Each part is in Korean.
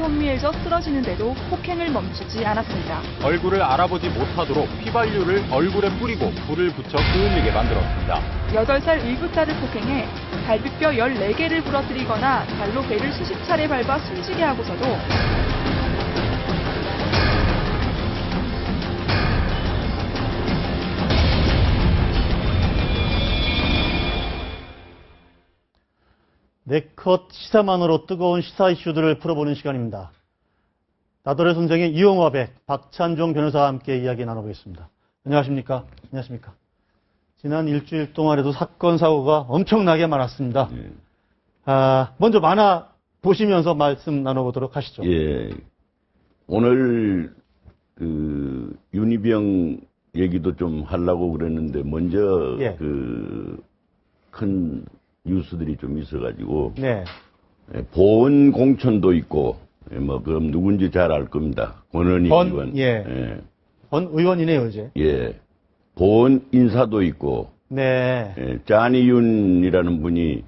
현미에서 쓰러지는데도 폭행을 멈추지 않았습니다. 얼굴을 알아보지 못하도록 휘발유를 얼굴에 뿌리고 불을 붙여 흐을리게 만들었습니다. 8살 의붓딸을 폭행해 갈비뼈 14개를 부러뜨리거나 발로 배를 수십 차례 밟아 숨지게 하고서도 네컷 시사만으로 뜨거운 시사 이슈들을 풀어보는 시간입니다. 나돌의 선생의 이용화백, 박찬종 변호사와 함께 이야기 나눠보겠습니다. 안녕하십니까? 안녕하십니까? 지난 일주일 동안에도 사건, 사고가 엄청나게 많았습니다. 예. 먼저 만화 보시면서 말씀 나눠보도록 하시죠. 예. 오늘, 윤희병 얘기도 좀 하려고 그랬는데, 먼저, 예. 큰 뉴스들이 좀 있어가지고, 네. 보은 공천도 있고, 그럼 누군지 잘 알 겁니다. 권은희 의원. 예. 권 의원이네요, 이제. 예. 보은 인사도 있고, 네. 짜니윤이라는 분이,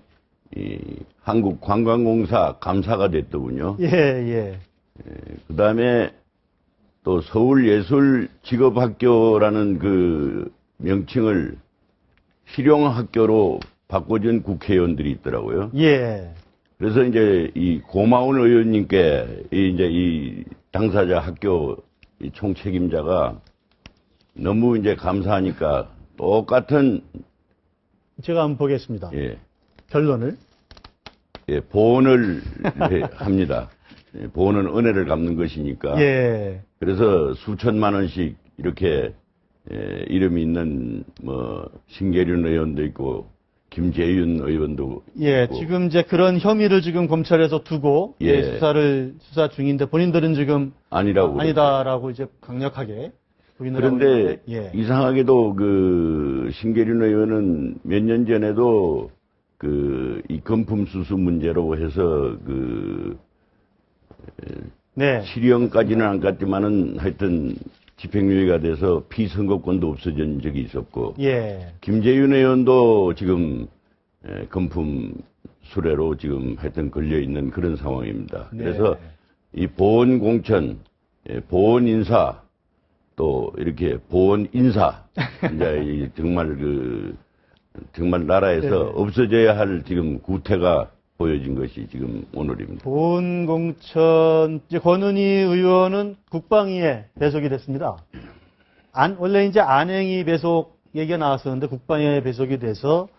한국관광공사 감사가 됐더군요. 예. 그 다음에 또 서울예술직업학교라는 그 명칭을 실용학교로 바꿔준 국회의원들이 있더라고요. 예. 그래서 이제 이 고마운 의원님께 이 당사자 학교 이 총책임자가 너무 이제 감사하니까 똑같은 제가 한번 보겠습니다. 예, 결론을. 예, 보온을 합니다. 예, 보온은 은혜를 갚는 것이니까. 예. 그래서 수천만 원씩 이렇게 이름이 있는 신계륜 의원도 있고 김재윤 의원도 예, 있고. 지금 이제 그런 혐의를 지금 검찰에서 두고 예. 수사 중인데 본인들은 지금 아니다라고 이제 강력하게 부인을 하고 그런데 있는데, 예. 이상하게도 그 신계륜 의원은 몇 년 전에도 이 금품 수수 문제로 해서 네. 실형까지는 안 갔지만은 하여튼 집행유예가 돼서 피선거권도 없어진 적이 있었고, 예. 김재윤 의원도 지금 금품 수뢰로 지금 하여튼 걸려 있는 그런 상황입니다. 네. 그래서 이 보원 공천, 보원 인사, 또 이렇게 보원 인사, 이제 정말 나라에서 네. 없어져야 할 지금 구태가 보여진 것이 지금 오늘입니다. 보훈 공천 이제 권은희 의원은 국방위에 배속이 됐습니다. 원래 이제 안행위 배속 얘기가 나왔었는데 국방위에 배속이 돼서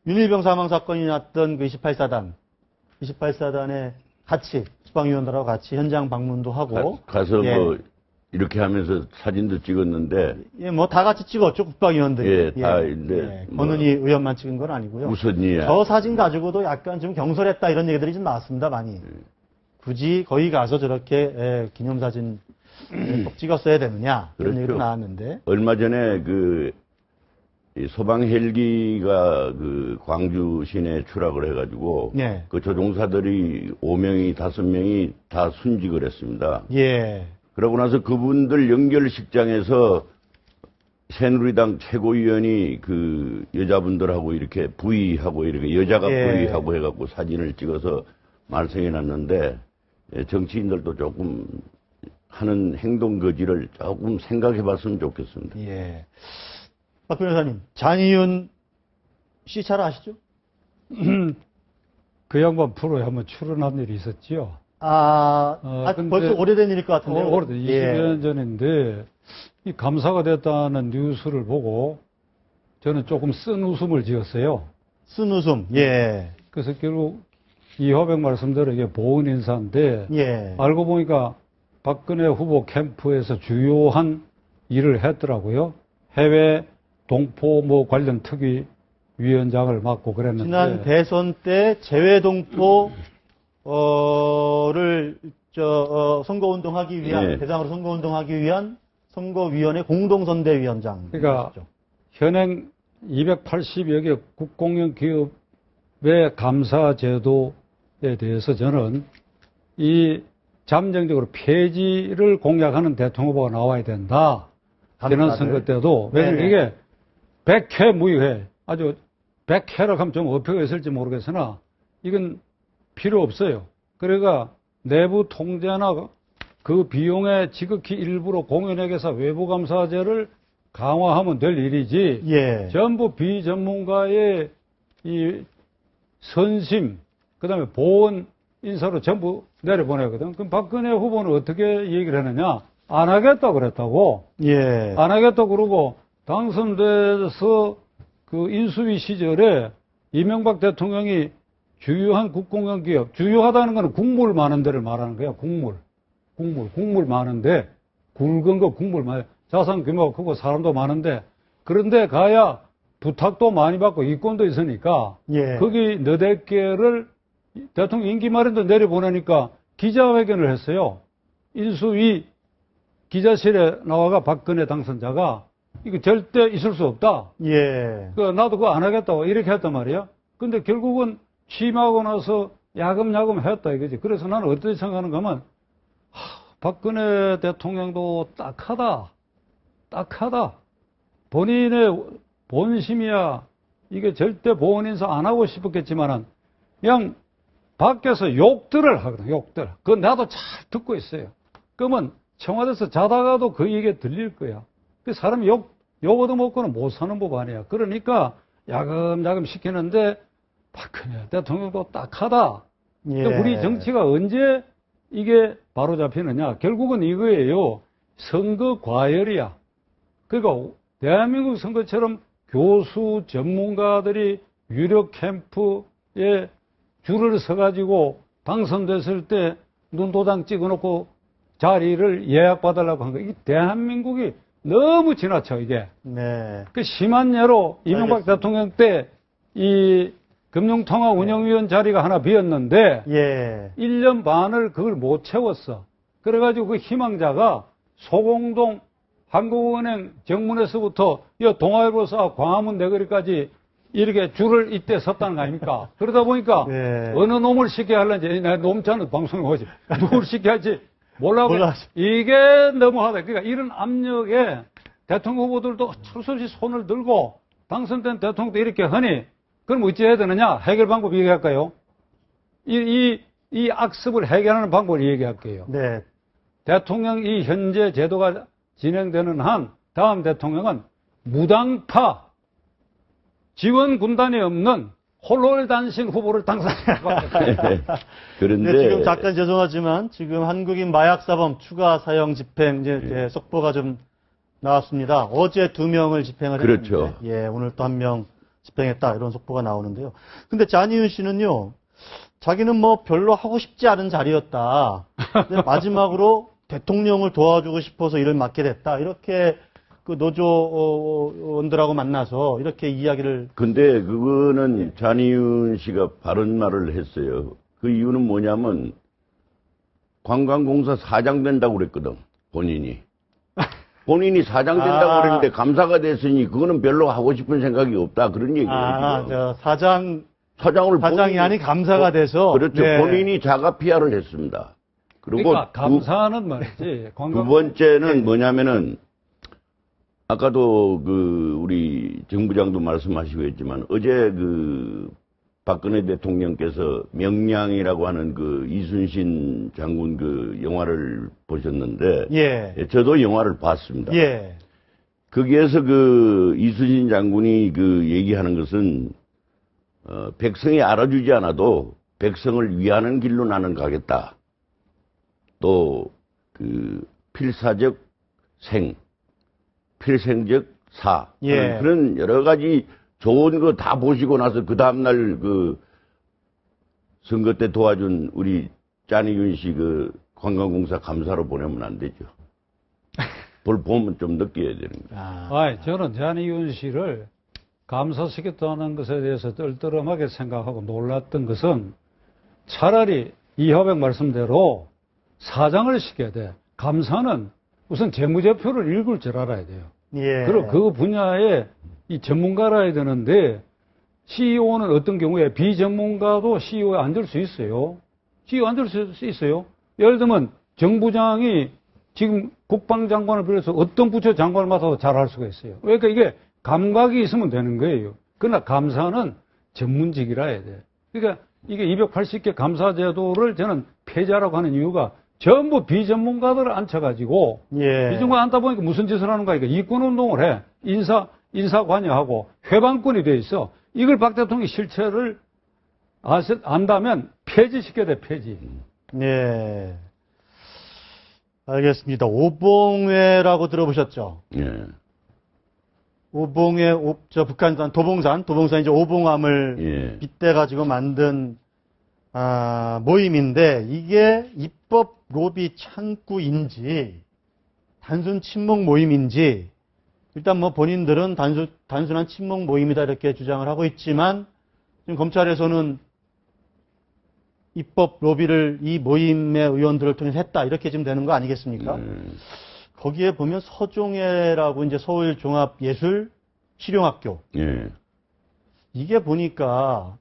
윤일병 사망 사건이 났던 그 28사단에 같이 국방위원들하고 같이 현장 방문도 하고 가서 예. 이렇게 하면서 사진도 찍었는데 예, 다 같이 찍었죠, 국방위원들이. 예, 다 근데 권은희 의원만 찍은 건 아니고요. 우선이야. 저 사진 가지고도 약간 좀 경솔했다 이런 얘기들이 좀 나왔습니다, 많이. 굳이 거기 가서 저렇게 기념사진 꼭 찍었어야 되느냐 이런 그렇죠. 얘기도 나왔는데. 얼마 전에 이 소방 헬기가 광주 시내에 추락을 해가지고 네. 그 조종사들이 5명이 5명이 다 순직을 했습니다. 예. 그러고 나서 그분들 연결식장에서 새누리당 최고위원이 여자분들하고 이렇게 부의하고 이렇게 여자가 예. 부의하고 해갖고 사진을 찍어서 말썽해놨는데 정치인들도 조금 하는 행동 거지를 조금 생각해봤으면 좋겠습니다. 예. 박 변호사님, 장희윤 씨 잘 아시죠? 그 양반 프로에 한번 출연한 일이 있었지요. 근데 벌써 오래된 일일 것 같은데요. 오래된 20년 전인데 이 감사가 됐다는 뉴스를 보고 저는 조금 쓴 웃음을 지었어요. 쓴 웃음. 예. 그래서 결국 이화백 말씀대로 이게 보훈 인사인데 예. 알고 보니까 박근혜 후보 캠프에서 주요한 일을 했더라고요. 해외 동포 관련 특위 위원장을 맡고 그랬는데 지난 대선 때 재외동포 선거운동하기 위한 예. 대상으로 선거운동하기 위한 선거위원회 공동선대위원장. 그러니까 현행 280여 개 국공영 기업의 감사 제도에 대해서 저는 이 잠정적으로 폐지를 공약하는 대통령 후보가 나와야 된다. 지난 선거 때도 왜냐면 네네. 이게 100회 무효회 아주 100회라고 하면 좀 어폐가 있을지 모르겠으나 이건 필요 없어요. 그러니까 내부 통제나 그 비용의 지극히 일부로 공인회계사 외부감사제를 강화하면 될 일이지. 예. 전부 비전문가의 이 선심, 그 다음에 보원 인사로 전부 내려보내거든. 그럼 박근혜 후보는 어떻게 얘기를 했느냐? 안 하겠다고 그랬다고. 예. 안 하겠다고 그러고 당선돼서 그 인수위 시절에 이명박 대통령이 주요한 국공영 기업, 주요하다는 거는 국물 많은 데를 말하는 거야. 국물 많은데, 굵은 거 국물 많아. 자산 규모가 크고 사람도 많은데, 그런데 가야 부탁도 많이 받고 이권도 있으니까, 예. 거기 너댓 개를 대통령 임기 말인도 내려보내니까 기자회견을 했어요. 인수위 기자실에 나와가 박근혜 당선자가 이거 절대 있을 수 없다. 예. 나도 그거 안 하겠다고 이렇게 했단 말이야. 근데 결국은 취임하고 나서 야금야금 했다 이거지. 그래서 나는 어떻게 생각하는가 하면, 박근혜 대통령도 딱하다. 본인의 본심이야. 이게 절대 보원 인사 안 하고 싶었겠지만은, 그냥 밖에서 욕들을 하거든, 욕들. 그건 나도 잘 듣고 있어요. 그러면 청와대에서 자다가도 그 얘기가 들릴 거야. 그 사람이 욕 얻어먹고는 못 사는 법 아니야. 그러니까 야금야금 시키는데 박근혜 대통령도 딱하다. 예. 우리 정치가 언제 이게 바로 잡히느냐. 결국은 이거예요. 선거 과열이야. 그러니까 대한민국 선거처럼 교수 전문가들이 유력 캠프에 줄을 서가지고 당선됐을 때 눈도장 찍어놓고 자리를 예약받으려고 한 거. 이 대한민국이 너무 지나쳐, 이게. 네. 그 심한 예로 이명박 알겠습니다. 대통령 때 이 금융통화운영위원 자리가 하나 비었는데 예. 1년 반을 그걸 못 채웠어. 그래가지고 그 희망자가 소공동 한국은행 정문에서부터 이 동아일보사 광화문 내거리까지 이렇게 줄을 이때 섰다는 거 아닙니까? 그러다 보니까 네. 어느 놈을 시켜야 할런지, 나 놈자는 방송에 오지. 누굴 시켜야 할지 몰라고. 이게 너무하다. 그러니까 이런 압력에 대통령 후보들도 철수없이 손을 들고 당선된 대통령도 이렇게 하니, 그럼 어찌해야 되느냐? 해결 방법 얘기할까요? 이 악습을 해결하는 방법을 얘기할게요. 네. 대통령 이 현재 제도가 진행되는 한 다음 대통령은 무당파 지원 군단이 없는 홀홀단신 후보를 당선할 수밖에 없어요. 그런데 네, 지금 잠깐 죄송하지만 지금 한국인 마약사범 추가 사형 집행 이제 속보가 좀 나왔습니다. 어제 2명을 집행을 그렇죠. 했는데, 예, 오늘 또 1명 집행했다 이런 속보가 나오는데요. 근데 잔이윤 씨는요, 자기는 뭐 별로 하고 싶지 않은 자리였다. 근데 마지막으로 대통령을 도와주고 싶어서 일을 맡게 됐다. 이렇게 그 노조원들하고 만나서 이렇게 이야기를. 근데 그거는 잔이윤 씨가 바른 말을 했어요. 그 이유는 뭐냐면 관광공사 사장 된다고 그랬거든, 본인이. 본인이 사장 된다고 그랬는데 감사가 됐으니 그거는 별로 하고 싶은 생각이 없다. 그런 얘기예요. 지금. 사장이 아닌 감사가 돼서. 그렇죠. 네. 본인이 자가 PR을 했습니다. 그리고 그러니까 감사는 말이지. 두 번째는 뭐냐면은 아까도 우리 정부장도 말씀하시고 했지만 어제 박근혜 대통령께서 명량이라고 하는 이순신 장군 영화를 보셨는데 예. 저도 영화를 봤습니다. 예. 거기에서 이순신 장군이 얘기하는 것은 백성이 알아주지 않아도 백성을 위하는 길로 나는 가겠다. 또 필사적 필생적 사. 예. 그런 여러 가지 좋은 거 다 보시고 나서 그 다음날 선거 때 도와준 우리 잔이윤 씨 관광공사 감사로 보내면 안 되죠. 볼 보면 좀 느껴야 되는 거예요. 저는 잔이윤 씨를 감사시켰다는 것에 대해서 떨떠름하게 생각하고 놀랐던 것은 차라리 이화백 말씀대로 사장을 시켜야 돼. 감사는 우선 재무제표를 읽을 줄 알아야 돼요. 예. 그리고 그 분야에 이 전문가라야 되는데 CEO는 어떤 경우에 비전문가도 CEO에 앉을 수 있어요. CEO 앉을 수 있어요. 예를 들면 정부장이 지금 국방장관을 비롯해서 어떤 부처 장관을 맡아도 잘할 수가 있어요. 그러니까 이게 감각이 있으면 되는 거예요. 그러나 감사는 전문직이라 해야 돼. 그러니까 이게 280개 감사제도를 저는 폐지하라고 하는 이유가 전부 비전문가들을 앉혀가지고 예. 비전문가 앉다 보니까 무슨 짓을 하는가 하니까 이권운동을 해. 인사 관여하고 회방권이 돼 있어. 이걸 박 대통령이 실체를 안다면 폐지시켜야 돼, 폐지. 예. 알겠습니다. 오봉회라고 들어보셨죠? 예. 오봉회, 북한산 도봉산 이제 오봉암을 예. 빗대가지고 만든, 모임인데, 이게 입법 로비 창구인지, 단순 친목 모임인지, 일단 뭐 본인들은 단순한 친목 모임이다 이렇게 주장을 하고 있지만, 지금 검찰에서는 입법 로비를 이 모임의 의원들을 통해서 했다 이렇게 지금 되는 거 아니겠습니까? 거기에 보면 서종회라고 이제 서울종합예술실용학교 예. 이게 보니까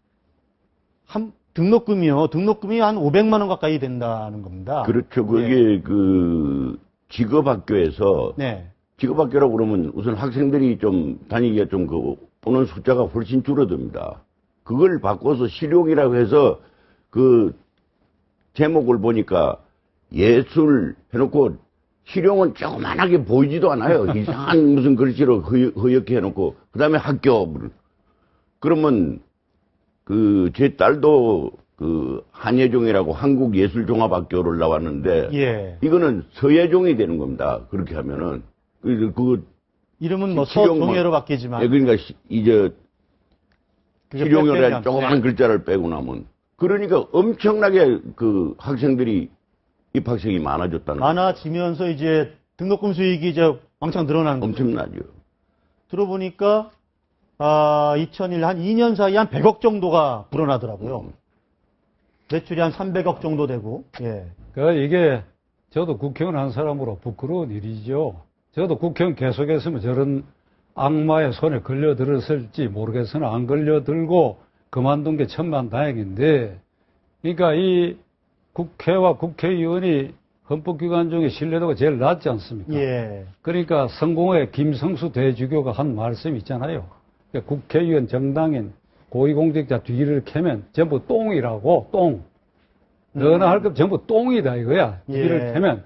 등록금이 한 500만 원 가까이 된다는 겁니다. 그렇죠. 그게 그 직업학교에서 네. 직업학교라고 그러면 우선 학생들이 좀 다니기가 좀 오는 숫자가 훨씬 줄어듭니다. 그걸 바꿔서 실용이라고 해서 그 제목을 보니까 예술 해놓고 실용은 조그만하게 보이지도 않아요. 이상한 무슨 글씨로 허옇게 해놓고 그다음에 학교 그러면 그 제 딸도 그 한예종이라고 한국예술종합학교를 나왔는데 예. 이거는 서예종이 되는 겁니다. 그렇게 하면은 그 이름은 뭐 실용 서종회로 바뀌지만 예, 그러니까 이제 그게 실용이라는 빼빼기 조그만 않죠. 글자를 빼고 나면 그러니까 엄청나게 그 학생들이 입학생이 많아졌다는 거예요. 많아지면서 이제 등록금 수익이 이제 왕창 늘어나는 거죠. 엄청나죠. 들어보니까 2001 한 2년 사이에 한 100억 정도가 불어나더라고요. 매출이 한 300억 정도 되고. 예. 이게 저도 국회의원 한 사람으로 부끄러운 일이죠. 저도 국회의원 계속했으면 저런 악마의 손에 걸려들었을지 모르겠으나 안 걸려들고 그만둔 게 천만다행인데, 그러니까 이 국회와 국회의원이 헌법기관 중에 신뢰도가 제일 낮지 않습니까? 예. 그러니까 성공회 김성수 대주교가 한 말씀이 있잖아요. 그러니까 국회의원 정당인 고위공직자 뒤를 캐면 전부 똥이라고, 똥. 너나 할 것 전부 똥이다 이거야. 뒤를 예. 캐면.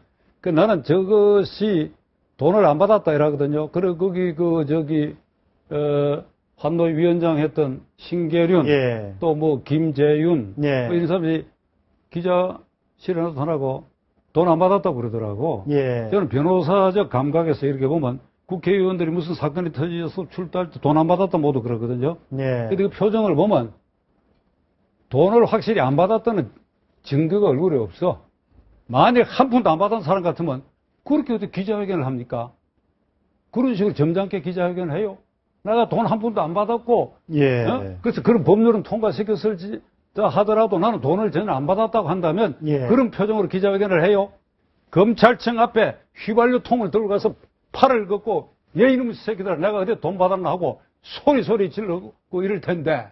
나는 저것이 돈을 안 받았다 이러거든요. 그리고 거기 환노위 위원장 했던 신계륜, 예. 또 뭐 김재윤, 예. 뭐 이런 사람들이 기자실에 나타나고 돈 안 받았다고 그러더라고. 예. 저는 변호사적 감각에서 이렇게 보면 국회의원들이 무슨 사건이 터져서 출두할 때 돈 안 받았다 모두 그러거든요. 예. 근데 그 표정을 보면 돈을 확실히 안 받았다는 증거가 얼굴에 없어. 만약 한 푼도 안 받은 사람 같으면 그렇게 어떻게 기자회견을 합니까? 그런 식으로 점잖게 기자회견을 해요. 내가 돈 한 푼도 안 받았고, 예. 그래서 그런 법률은 통과시켰을지 하더라도 나는 돈을 전혀 안 받았다고 한다면 예. 그런 표정으로 기자회견을 해요. 검찰청 앞에 휘발유 통을 들고 가서 팔을 걷고 얘 이놈의 새끼들아 내가 어디 돈 받았나 하고 소리 질르고 이럴 텐데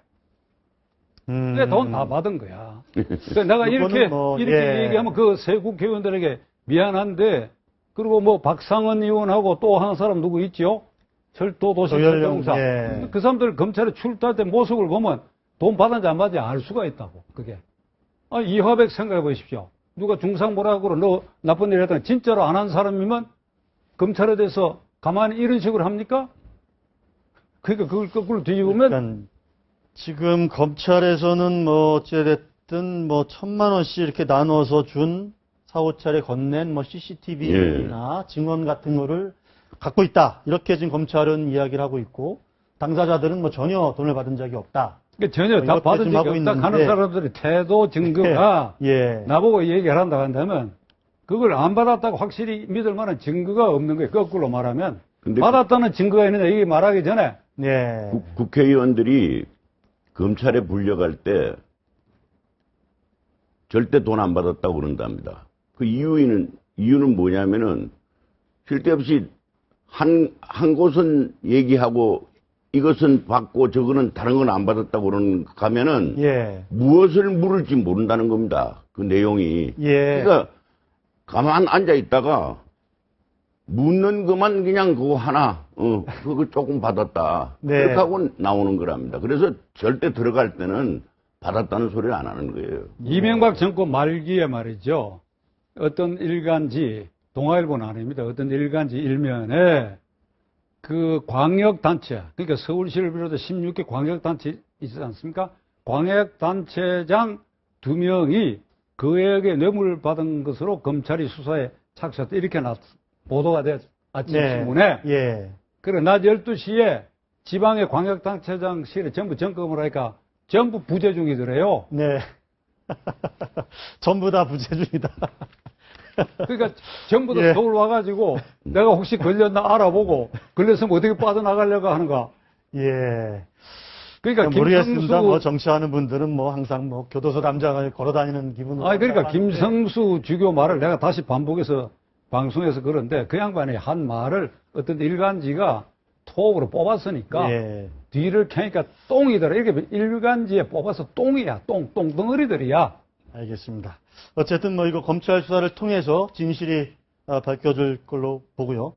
왜 돈 다 받은 거야. 그러니까 내가 이렇게 예. 얘기하면 그 새 국회의원들에게 미안한데, 그리고 뭐 박상원 의원하고 또 한 사람 누구 있죠? 철도도시설공사. 예. 그 사람들 검찰에 출두할 때 모습을 보면 돈 받았는지 안 받았는지 알 수가 있다고. 그게. 이화백 생각해 보십시오. 누가 중상모락으로 너 나쁜 일 했다가 진짜로 안 한 사람이면 검찰에 대해서 가만히 이런 식으로 합니까? 그러니까 그걸 거꾸로 뒤집으면 그러니까 지금 검찰에서는 뭐 어찌됐든 뭐 1,000만 원씩 이렇게 나눠서 준 4~5차례 건넨 뭐 CCTV나 증언 같은 거를 갖고 있다. 이렇게 지금 검찰은 이야기를 하고 있고, 당사자들은 뭐 전혀 돈을 받은 적이 없다. 그러니까 전혀 다 받은 적이 없다 하는 사람들의 태도 증거가 예. 나보고 얘기를 한다고 한다면 그걸 안 받았다고 확실히 믿을 만한 증거가 없는 거예요. 거꾸로 말하면. 근데 받았다는 증거가 있는데 이게 말하기 전에 네. 국회의원들이 검찰에 불려갈 때 절대 돈 안 받았다고 그런답니다. 그 이유는 뭐냐면은 쓸데없이 한 곳은 얘기하고 이것은 받고 저거는 다른 건 안 받았다고 가면은 예. 무엇을 물을지 모른다는 겁니다. 그 내용이. 예. 그러니까 가만 앉아 있다가 묻는 것만 그냥 그거 하나, 그거 조금 받았다. 네. 그렇게 하고 나오는 거랍니다. 그래서 절대 들어갈 때는 받았다는 소리를 안 하는 거예요. 이명박 정권 말기에 말이죠. 어떤 일간지, 동아일보는 아닙니다. 어떤 일간지 일면에 그 광역단체, 그러니까 서울시를 비롯해 16개 광역단체 있지 않습니까? 광역단체장 2명이 그에게 뇌물을 받은 것으로 검찰이 수사에 착수했다. 이렇게 보도가 됐죠. 아침 신문에. 예. 그래, 낮 12시에 지방의 광역단체장실에 전부 점검을 하니까 전부 부재 중이더래요. 네. 전부 다 부재 중이다. 그러니까 전부 다 예. 서울 와가지고 내가 혹시 걸렸나 알아보고 걸렸으면 어떻게 빠져나가려고 하는가. 예. 그러니까 모르겠습니다. 뭐 김성수, 정치하는 분들은 뭐 항상 뭐 교도소 담장을 걸어 다니는 기분으로. 그러니까 김성수 주교 말을 내가 다시 반복해서 방송에서 그런데 그 양반이 한 말을 어떤 일간지가 톡으로 뽑았으니까 예. 뒤를 캐니까 똥이더라. 이렇게 일간지에 뽑아서 똥이야. 똥덩어리들이야. 알겠습니다. 어쨌든 뭐 이거 검찰 수사를 통해서 진실이 밝혀질 걸로 보고요.